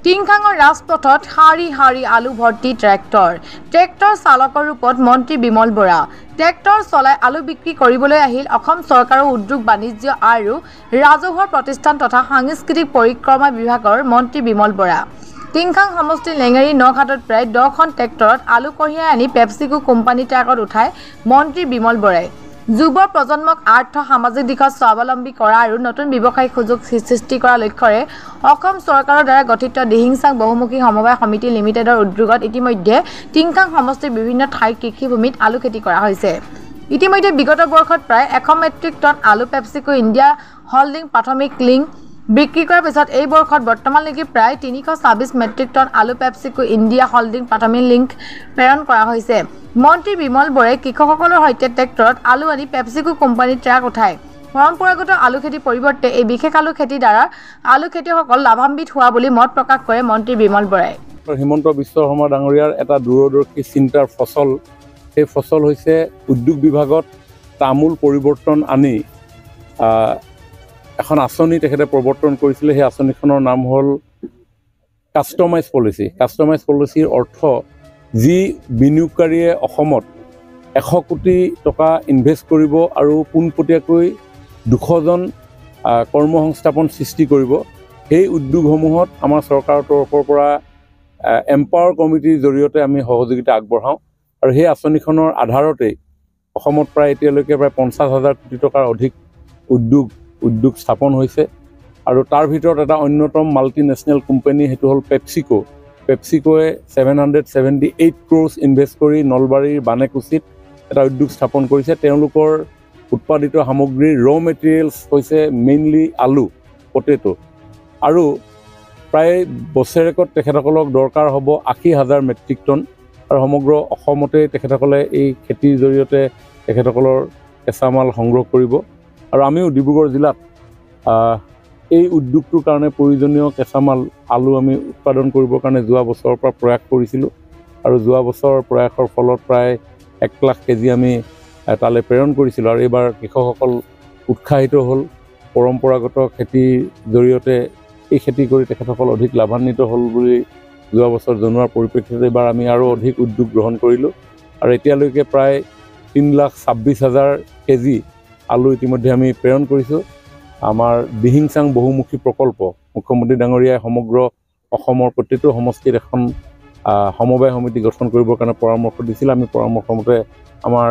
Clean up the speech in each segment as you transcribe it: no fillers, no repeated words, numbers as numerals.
টিংখাঙৰ ৰাজপথত শাৰী শাৰী আলু ভৰ্তি ট্ৰেক্টৰ চালকৰ ৰূপত মন্ত্ৰী বিমল বৰা ট্ৰেক্টৰ চলাই আলু বিক্ৰী কৰিবলৈ আহিল অসম চৰকাৰৰ উদ্যোগ বাণিজ্য আৰু ৰাজহুৱা প্ৰতিষ্ঠান তথা সাংস্কৃতিক পৰিক্ৰমা বিভাগৰ মন্ত্ৰী বিমল বৰা টিংখাং সমষ্টিৰ লেঙেৰী নঘাটত প্ৰায় 10খন ট্ৰেক্টৰত আলু কঢ়িয়াই আনি পেপচিকো কোম্পানী ট্ৰাকত উঠাই মন্ত্ৰী বিমল বৰাই যুৱ প্ৰজন্মক আৰ্থ সামাজিক দিশত স্বাৱলম্বী কৰা আৰু নতুন ব্যৱসায়িক সুযোগ সৃষ্টি কৰাৰ লক্ষ্যৰে অসম চৰকাৰৰ দ্বাৰা গঠিত দিহিংচাং বহুমুখী সমবায় সমিতি লিমিটেডৰ উদ্যোগত ইতিমধ্যে টিংখাং সমষ্টিৰ বিভিন্ন ঠাইৰ কৃষিভূমিত আলু খেতি কৰা হৈছে। ইতিমধ্যে বিগত বৰ্ষত প্ৰায় 100 মেট্ৰিক টন আলু পেপচিকো ইণ্ডিয়া হল্ডিং প্ৰাথমিক লিংক বিক্ৰী কৰাৰ পিছত এই বৰ্ষত বৰ্তমানলৈকে প্ৰায় 326 মেট্ৰিক টন আলু পেপচিকো ইণ্ডিয়া হল্ডিং প্ৰাথমিক লিংক প্ৰেৰণ কৰা হৈছে। মন্ত্ৰী বিমল বৰাই কৃষকসকলৰ সৈতে ট্ৰেক্টৰত আলু আনি পেপচিকো কোম্পানীৰ ট্ৰাক উঠায় পৰম্পৰাগত আলু খেতিৰ পৰিৱৰ্তে এই বিশেষ আলু খেতিৰ দ্বাৰা আলু খেতিয়কসকল লাভান্বিত হোৱা বুলি মত প্ৰকাশ কৰে মন্ত্ৰী বিমল বৰাই। হিমন্ত বিশ্ব শৰ্মা ডাঙৰীয়াৰ এটা দূৰদৰ্শী চিন্তাৰ ফচল সেই ফচল হৈছে উদ্যোগ বিভাগত তামূল পৰিৱৰ্তন আনি এখন আঁচনি তেখেতে প্ৰৱৰ্তন কৰিছিলে। সেই আঁচনিখনৰ নাম হ'ল কাষ্টমাইজ পলিচি। কাষ্টমাইজ পলিচিৰ অৰ্থ যি বিনিয়োগকাৰীয়ে অসমত 100 কোটি টকা ইনভেষ্ট কৰিব আৰু পোনপটীয়াকৈ 200জন কৰ্মসংস্থাপন সৃষ্টি কৰিব। সেই উদ্যোগসমূহত আমাৰ চৰকাৰৰ তৰফৰ পৰা এম্পাৱাৰ কমিটিৰ জৰিয়তে আমি সহযোগিতা আগবঢ়াওঁ আৰু সেই আঁচনিখনৰ আধাৰতেই অসমত প্ৰায় এতিয়ালৈকে প্ৰায় 50,000 কোটি টকাৰ অধিক উদ্যোগ স্থাপন হৈছে আৰু তাৰ ভিতৰত এটা অন্যতম মাল্টিনেশ্যনেল কোম্পানী সেইটো হ'ল পেপচিকো। পেপচিকোৱে 778 ক্ৰ'ৰ্ছ ইনভেষ্ট কৰি নলবাৰীৰ বানেকুচিত এটা উদ্যোগ স্থাপন কৰিছে। তেওঁলোকৰ উৎপাদিত সামগ্ৰীৰ ৰ' মেটেৰিয়েলছ হৈছে মেইনলি আলু, পটেটো আৰু প্ৰায় বছৰেকত তেখেতসকলক দৰকাৰ হ'ব 80,000 মেট্ৰিক টন আৰু সমগ্ৰ অসমতে তেখেতসকলে এই খেতিৰ জৰিয়তে তেখেতসকলৰ কেঁচামাল সংগ্ৰহ কৰিব আৰু আমিও ডিব্ৰুগড় জিলাত এই উদ্যোগটোৰ কাৰণে প্ৰয়োজনীয় কেঁচামাল আলু আমি উৎপাদন কৰিবৰ কাৰণে যোৱা বছৰৰ পৰা প্ৰয়াস কৰিছিলোঁ আৰু যোৱা বছৰৰ প্ৰয়াসৰ ফলত প্ৰায় 1 লাখ কেজি আমি তালৈ প্ৰেৰণ কৰিছিলোঁ আৰু এইবাৰ কৃষকসকল উৎসাহিত হ'ল। পৰম্পৰাগত খেতিৰ জৰিয়তে এই খেতি কৰি তেখেতসকল অধিক লাভান্বিত হ'ল বুলি যোৱা বছৰ জনোৱাৰ পৰিপ্ৰেক্ষিতত এইবাৰ আমি আৰু অধিক উদ্যোগ গ্ৰহণ কৰিলোঁ আৰু এতিয়ালৈকে প্ৰায় 3,26,000 কেজি আলু ইতিমধ্যে আমি প্ৰেৰণ কৰিছোঁ। আমাৰ দিহিংচাং বহুমুখী প্ৰকল্প মুখ্যমন্ত্ৰী ডাঙৰীয়াই সমগ্ৰ অসমৰ প্ৰতিটো সমষ্টিত এখন সমবায় সমিতি গঠন কৰিবৰ কাৰণে পৰামৰ্শ দিছিল। আমি পৰামৰ্শমতে আমাৰ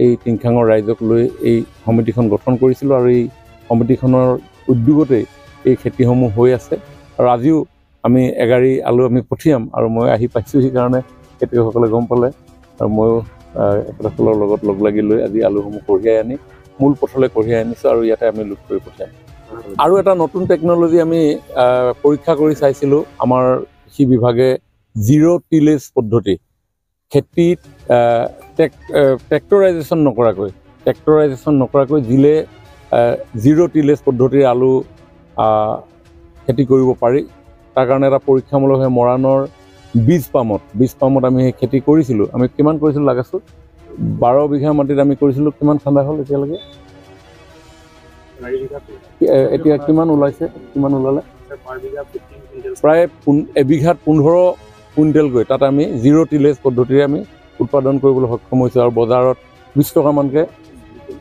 এই টিংখাঙৰ ৰাইজক লৈ এই সমিতিখন গঠন কৰিছিলোঁ আৰু এই সমিতিখনৰ উদ্যোগতেই এই খেতিসমূহ হৈ আছে আৰু আজিও আমি এগাড়ী আলু আমি পঠিয়াম আৰু মই আহি পাইছোঁ সেইকাৰণে খেতিয়কসকলে গম পালে আৰু ময়ো এখেতসকলৰ লগত লগ লাগি লৈ আজি আলুসমূহ কঢ়িয়াই আনি মূল পথলৈ কঢ়িয়াই আনিছোঁ আৰু ইয়াতে আমি লোড কৰি পঠিয়াম। আৰু এটা নতুন টেকন'লজি আমি পৰীক্ষা কৰি চাইছিলোঁ। আমাৰ কৃষি বিভাগে জিৰ' টিলেজ পদ্ধতি খেতিত ট্ৰেক্টৰাইজেশ্যন নকৰাকৈ জিৰ' টিলেজ পদ্ধতিৰে আলু খেতি কৰিব পাৰি। তাৰ কাৰণে এটা পৰীক্ষামূলকভাৱে মৰাণৰ বীজ পামত আমি সেই খেতি কৰিছিলোঁ। আমি কিমান কৰিছিলোঁ লাগাছোঁ 12 বিঘা মাটিত আমি কৰিছিলোঁ। কিমান ঠাণ্ডা হ'ল এতিয়ালৈকে? এতিয়া কিমান ওলালে? প্ৰায় এবিঘাত 15 কুইণ্টেলকৈ তাত আমি জিৰ' টিলেজ পদ্ধতিৰে আমি উৎপাদন কৰিবলৈ সক্ষম হৈছোঁ আৰু বজাৰত 20 টকামানকৈ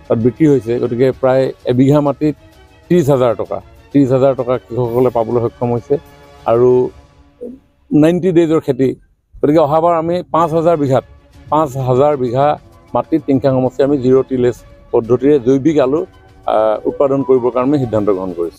তাত বিক্ৰী হৈছে। গতিকে প্ৰায় এবিঘা মাটিত 30,000 টকা কৃষকসকলে পাবলৈ সক্ষম হৈছে আৰু 90 ডেইজৰ খেতি। গতিকে অহাবাৰ আমি 5,000 বিঘা মাটিত টিংখাং সমষ্টি আমি জিৰ' টিলেজ পদ্ধতিৰে জৈৱিক আলু উৎপাদন কৰিবৰ কাৰণে সিদ্ধান্ত গ্ৰহণ কৰিছোঁ।